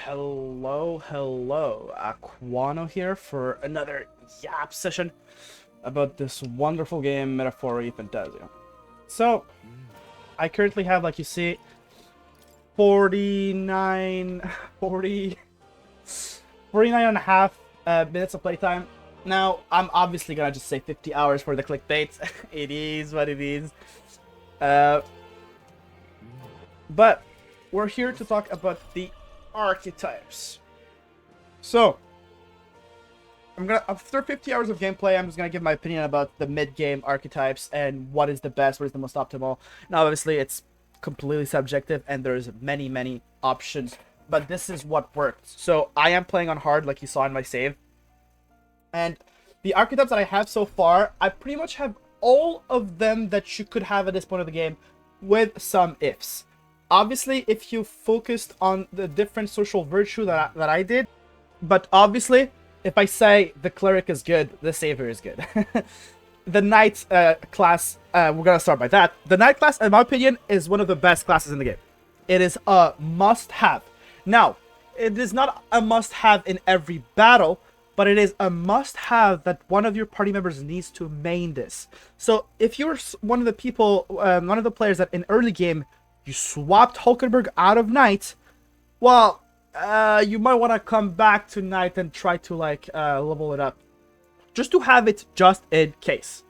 Hello, Aquano here for another yap session about this wonderful game, Metaphor ReFantazio. So, I currently have, like you see, 40, 49 and a half minutes of playtime. Now, I'm obviously gonna just say 50 hours for the clickbait. It is what it is. But, we're here to talk about the archetypes. So, after 50 hours of gameplay, I'm just gonna give my opinion about the mid-game archetypes and what is the best, what is the most optimal. Now, obviously, it's completely subjective and there's many options, but this is what worked. So, I am playing on hard, like you saw in my save. And the archetypes that I have so far, I pretty much have all of them that you could have at this point of the game, with some ifs. Obviously, if you focused on the different social virtue that I did, but obviously, if I say the cleric is good, the savior is good. The knight class, we're gonna start by that. The knight class, in my opinion, is one of the best classes in the game. It is a must-have. Now, it is not a must-have in every battle, but it is a must-have that one of your party members needs to main this. So, if you're one of the people, one of the players that in early game, you swapped Hulkenberg out of Knight, well, you might want to come back to Knight and try to, like, level it up. Just to have it just in case.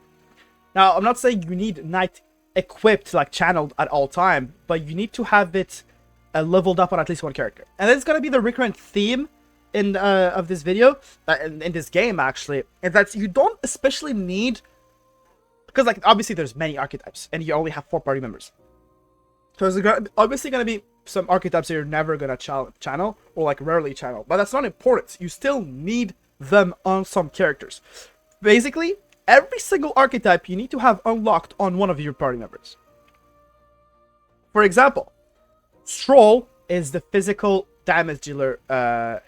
Now, I'm not saying you need Knight equipped, like, channeled at all time, but you need to have it leveled up on at least one character. And that's going to be the recurrent theme in of this video, in this game, actually, is that you don't especially need... Because, like, obviously there's many archetypes, and you only have 4 party members. So there's obviously going to be some archetypes that you're never going to channel, or like rarely channel. But that's not important. You still need them on some characters. Basically, every single archetype you need to have unlocked on one of your party members. For example, Stroll is the physical damage dealer among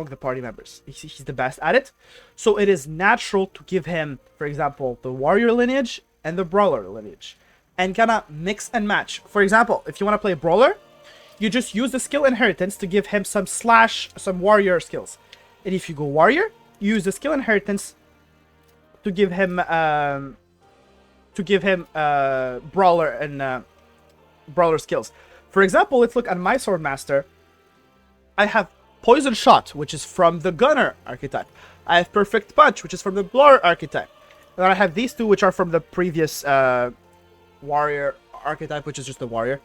the party members. He's the best at it. So it is natural to give him, for example, the warrior lineage and the brawler lineage. And kind of mix and match. For example, if you want to play brawler, you just use the skill inheritance to give him some warrior skills. And if you go warrior, you use the skill inheritance to give him brawler and brawler skills. For example, let's look at my swordmaster. I have poison shot, which is from the gunner archetype. I have perfect punch, which is from the blower archetype. And I have these two, which are from the previous warrior archetype, which is just the warrior.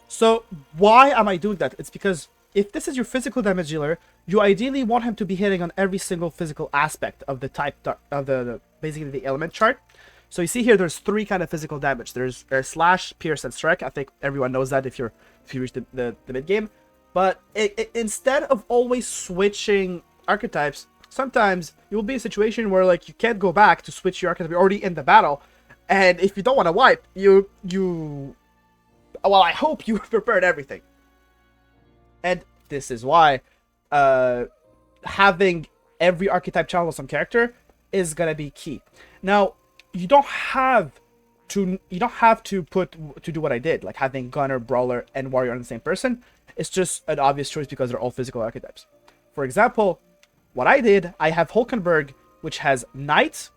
So why am I doing that? It's because if this is your physical damage dealer, you ideally want him to be hitting on every single physical aspect of the type of the basically the element chart. So you see here, there's 3 kind of physical damage. There's slash, pierce, and strike. I think everyone knows that if you reach the mid game. But instead of always switching archetypes, sometimes you will be in a situation where, like, you can't go back to switch your archetype. You're already in the battle. And if you don't want to wipe, well, I hope you prepared everything. And this is why having every archetype channel some character is gonna be key. Now, you don't have to do what I did, like having gunner, brawler, and warrior on the same person. It's just an obvious choice because they're all physical archetypes. For example, what I did, I have Hulkenberg, which has knight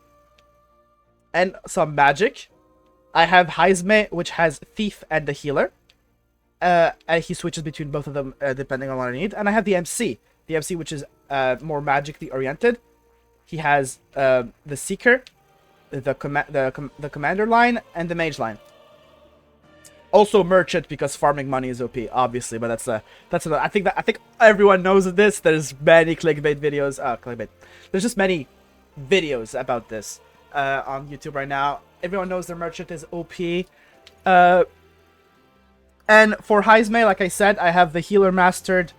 and some magic. I have Heisme, which has thief and the healer. And he switches between both of them depending on what I need. And I have the MC. The MC, which is more magically oriented. He has the seeker, the commander line, and the mage line. Also merchant, because farming money is OP, obviously. But that's I think everyone knows this. There's many clickbait videos. There's just many videos about this on YouTube right now. Everyone knows the merchant is OP. And for Heisme, like I said, I have the healer mastered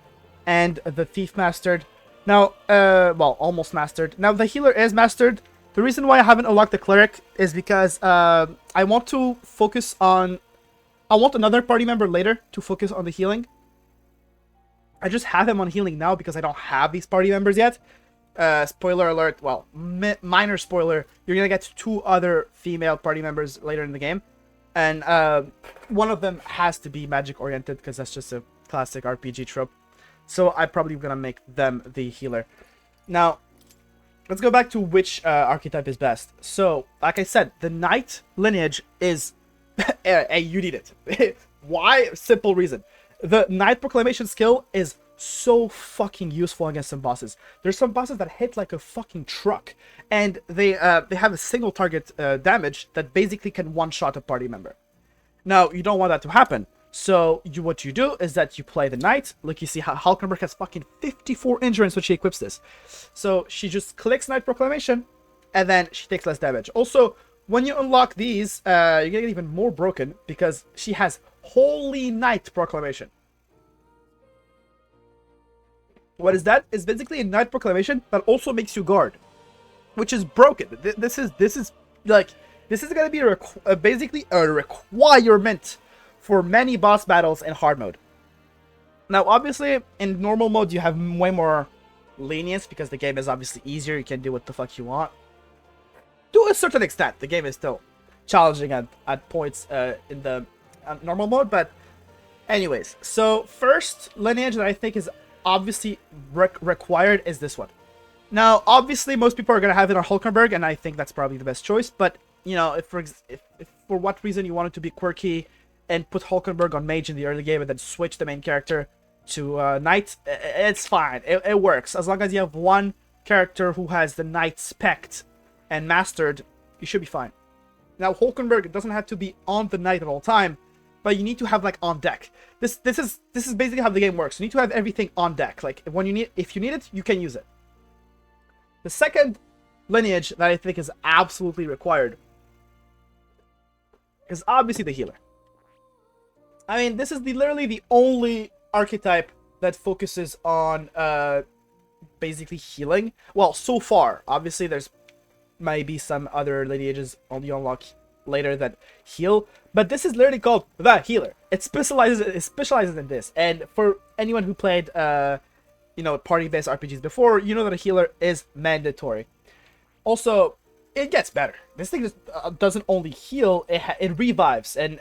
and the thief mastered. Now, well, almost mastered. Now, the healer is mastered. The reason why I haven't unlocked the cleric is because I want to focus on... I want another party member later to focus on the healing. I just have him on healing now because I don't have these party members yet. Spoiler alert, well, minor spoiler, you're gonna get 2 other female party members later in the game. And one of them has to be magic oriented because that's just a classic RPG trope. So I'm probably gonna make them the healer. Now, let's go back to which archetype is best. So, like I said, the knight lineage is... hey, you need it. Why? Simple reason. The Knight Proclamation skill is so fucking useful against some bosses. There's some bosses that hit like a fucking truck, and they have a single target damage that basically can one-shot a party member. Now, you don't want that to happen, so what you do is that you play the Knight. Like, you see how Hulkenberg has fucking 54 endurance when she equips this. So she just clicks Knight Proclamation, and then she takes less damage. Also, when you unlock these, you're gonna get even more broken, because she has Holy Knight Proclamation. What is that? It's basically a Knight Proclamation that also makes you guard, which is broken. This is gonna be basically a requirement for many boss battles in hard mode. Now, obviously, in normal mode, you have way more lenience because the game is obviously easier. You can do what the fuck you want. To a certain extent, the game is still challenging at points in the normal mode, but anyways. So, first lineage that I think is obviously required is this one. Now, obviously, most people are going to have it on Hulkenberg, and I think that's probably the best choice, but, you know, if for what reason you want it to be quirky and put Hulkenberg on Mage in the early game and then switch the main character to Knight, it's fine. It works. As long as you have one character who has the Knight spec'd and mastered, you should be fine. Now, Hulkenberg doesn't have to be on the Knight at all time, but you need to have like on deck. This is basically how the game works. You need to have everything on deck. Like if you need it, you can use it. The second lineage that I think is absolutely required is obviously the healer. I mean, this is literally the only archetype that focuses on basically healing. Well, so far, obviously there's maybe some other lineages you unlock later that heal, but this is literally called the healer. It specializes in this, and for anyone who played you know, party-based RPGs before, you know that a healer is mandatory. Also, it gets better. This thing just doesn't only heal, it revives, and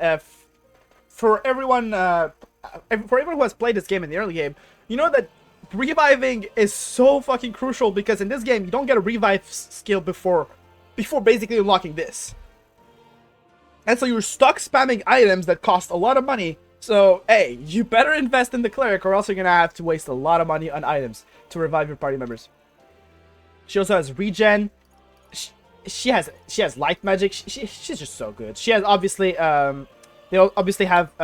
for everyone who has played this game in the early game, you know that reviving is so fucking crucial, because in this game you don't get a revive skill before basically unlocking this. And so you're stuck spamming items that cost a lot of money. So, hey, you better invest in the cleric, or else you're gonna have to waste a lot of money on items to revive your party members. She also has regen. She has light magic. She's just so good. She has obviously they obviously have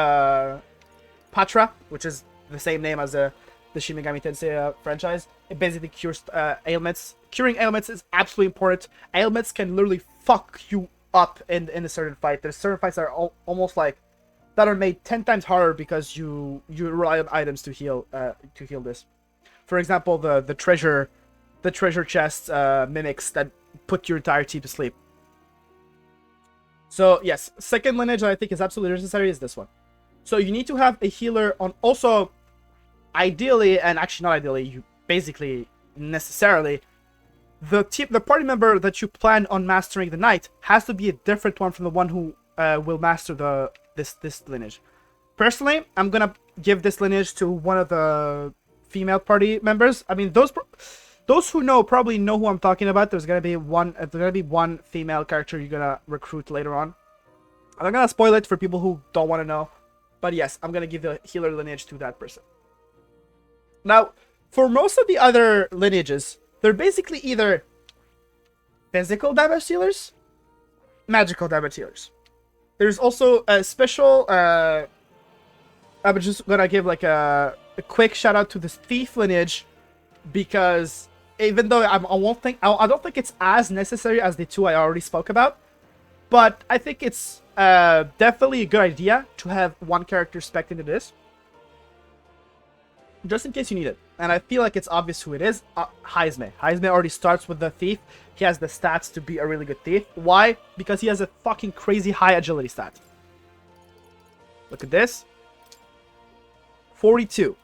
Patra, which is the same name as the Shin Megami Tensei franchise. It basically cures ailments. Curing ailments is absolutely important. Ailments can literally fuck you up in a certain fight. There's certain fights that are almost like that are made 10 times harder because you rely on items to heal this. For example, the treasure chest mimics that put your entire team to sleep. So yes, second lineage that I think is absolutely necessary is this one. So you need to have a healer on. Also, ideally, and actually not ideally, you basically necessarily, the party member that you plan on mastering the Knight has to be a different one from the one who will master this lineage. Personally, I'm gonna give this lineage to one of the female party members. I mean, those who know probably know who I'm talking about. There's gonna be one female character you're gonna recruit later on. I'm not gonna spoil it for people who don't want to know, but yes, I'm gonna give the healer lineage to that person. Now, for most of the other lineages, they're basically either physical damage dealers, magical damage dealers. There's also a special, I'm just gonna give like a quick shout out to this thief lineage, because even though I don't think it's as necessary as the two I already spoke about, but I think it's definitely a good idea to have one character spec'd into this, just in case you need it. And I feel like it's obvious who it is. Heisme. Heisme already starts with the thief. He has the stats to be a really good thief. Why? Because he has a fucking crazy high agility stat. Look at this. 42.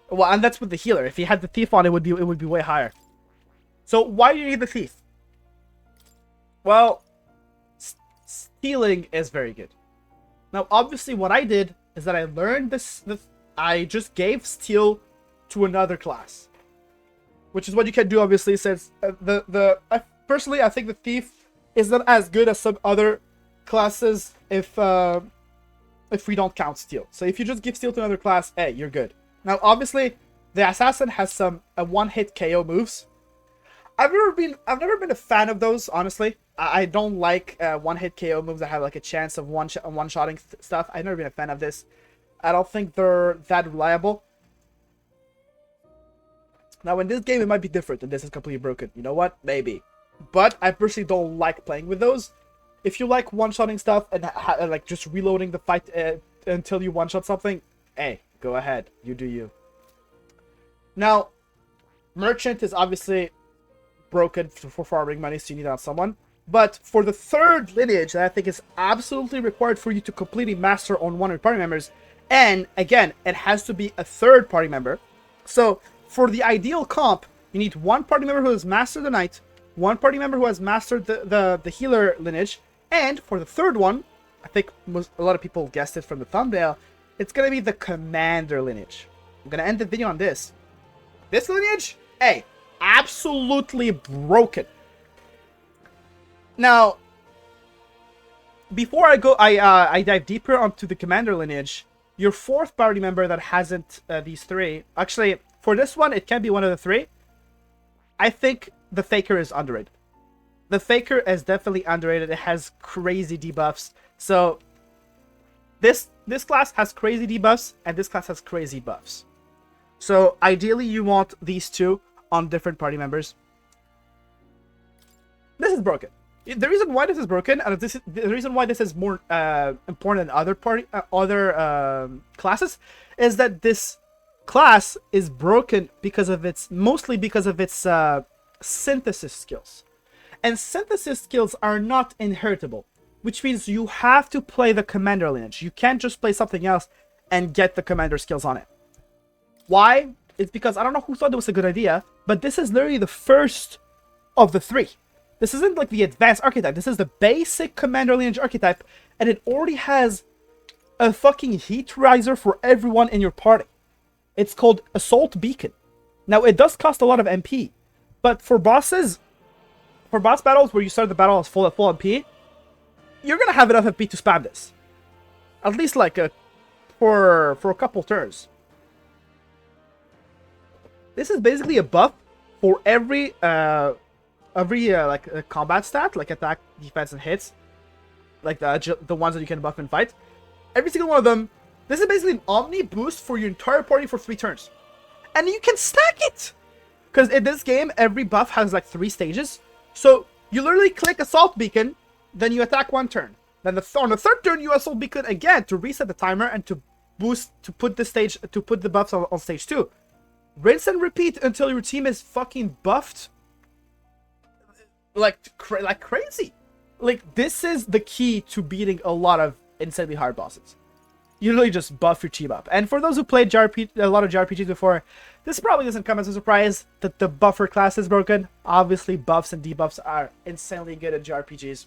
Well, and that's with the healer. If he had the thief on, it would be way higher. So why do you need the thief? Well, stealing is very good. Now, obviously, what I did is that I learned this. I just gave steal to another class, which is what you can do, obviously, since personally, I think the thief is not as good as some other classes if we don't count steal. So if you just give steal to another class, hey, you're good. Now, obviously, the assassin has some one-hit KO moves. I've never been a fan of those, honestly. I don't like one-hit KO moves that have like a chance of one-shotting stuff. I've never been a fan of this. I don't think they're that reliable. Now, in this game, it might be different, and this is completely broken. You know what? Maybe. But I personally don't like playing with those. If you like one-shotting stuff and like just reloading the fight until you one-shot something, hey, go ahead. You do you. Now, Merchant is obviously broken for farming money, so you need out someone. But for the third lineage that I think is absolutely required for you to completely master on one of your party members, and again, it has to be a third party member. So for the ideal comp, you need one party member who has mastered the knight, one party member who has mastered the healer lineage, and for the third one, I think a lot of people guessed it from the thumbnail, it's going to be the commander lineage. I'm going to end the video on this. This lineage, hey, absolutely broken. Now, before I dive deeper onto the commander lineage, your fourth party member that hasn't these three, actually, for this one, it can be one of the three. I think the Faker is underrated. The Faker is definitely underrated. It has crazy debuffs. So, this class has crazy debuffs, and this class has crazy buffs. So, ideally, you want these two on different party members. This is broken. The reason why this is broken, and the reason why this is more important than other classes, is that this class is broken mostly because of its synthesis skills. And synthesis skills are not inheritable, which means you have to play the commander lineage. You can't just play something else and get the commander skills on it. Why? It's because I don't know who thought it was a good idea, but this is literally the first of the three. This isn't like the advanced archetype. This is the basic commander lineage archetype, and it already has a fucking heat riser for everyone in your party. It's called Assault Beacon. Now, it does cost a lot of MP, but for boss battles where you start the battle as full MP, you're gonna have enough MP to spam this. At least like for a couple turns. This is basically a buff for every combat stat, like attack, defense, and hits, like the ones that you can buff and fight. Every single one of them. This is basically an Omni boost for your entire party for 3 turns, and you can stack it. Because in this game, every buff has like 3 stages. So you literally click Assault Beacon, then you attack 1 turn. Then on the 3rd turn, you Assault Beacon again to reset the timer and to put the buffs on stage 2. Rinse and repeat until your team is fucking buffed like crazy. Like, this is the key to beating a lot of insanely hard bosses. You literally just buff your team up. And for those who played a lot of JRPGs before, this probably doesn't come as a surprise that the buffer class is broken. Obviously, buffs and debuffs are insanely good at JRPGs.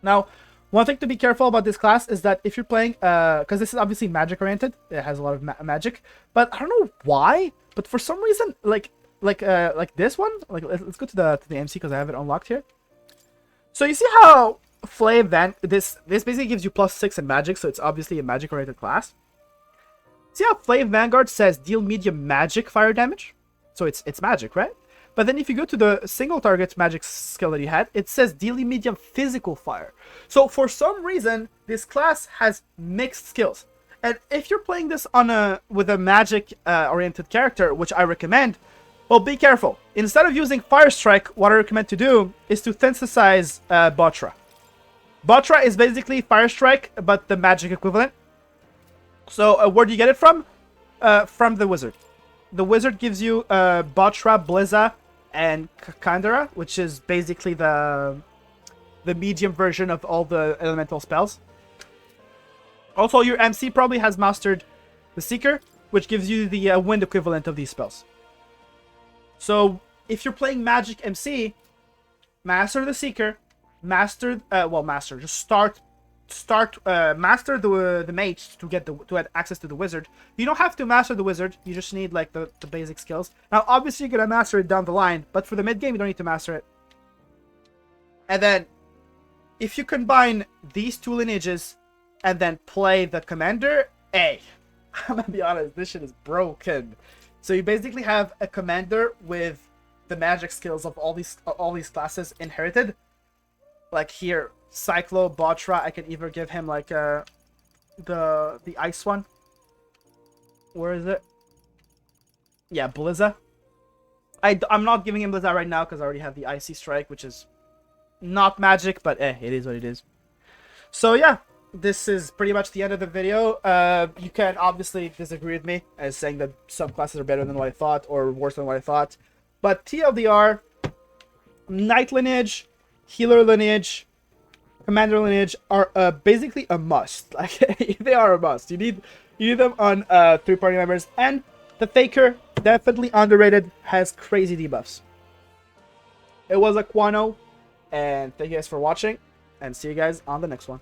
Now, one thing to be careful about this class is that if you're playing, because this is obviously magic oriented, it has a lot of magic, but I don't know why, but for some reason, like this one, like let's go to the MC because I have it unlocked here. So you see how this basically gives you +6 in magic, so it's obviously a magic oriented class. See how Flame Vanguard says deal medium magic fire damage? So it's magic, right? But then if you go to the single target magic skill that you had, it says deal medium physical fire. So for some reason, this class has mixed skills. And if you're playing this with a magic oriented character, which I recommend, well, be careful. Instead of using Fire Strike, what I recommend to do is to synthesize Botra. Botra is basically Fire Strike, but the magic equivalent. So where do you get it from? From the wizard. The wizard gives you Botra, Blizza, and Kandara, which is basically the medium version of all the elemental spells. Also, your MC probably has mastered the Seeker, which gives you the wind equivalent of these spells. So if you're playing Magic MC, master the Seeker, just start start master the mage to get access to the wizard. You don't have to master the wizard. You just need like the basic skills. Now, obviously, you're gonna master it down the line, but for the mid game, you don't need to master it. And then, if you combine these two lineages and then play the commander, hey, I'm gonna be honest, this shit is broken. So you basically have a commander with the magic skills of all these classes inherited. Like here, Cyclo, Botra, I can either give him like the ice one. Where is it? Yeah, Blizza. I'm not giving him Blizza right now because I already have the Icy Strike, which is not magic, but it is what it is. So yeah, this is pretty much the end of the video. You can obviously disagree with me as saying that some classes are better than what I thought or worse than what I thought. But TLDR, Knight lineage, Healer lineage, Commander lineage are basically a must. Like they are a must. You need them on 3-party members, and the Faker, definitely underrated, has crazy debuffs. It was a Quano, and thank you guys for watching, and see you guys on the next one.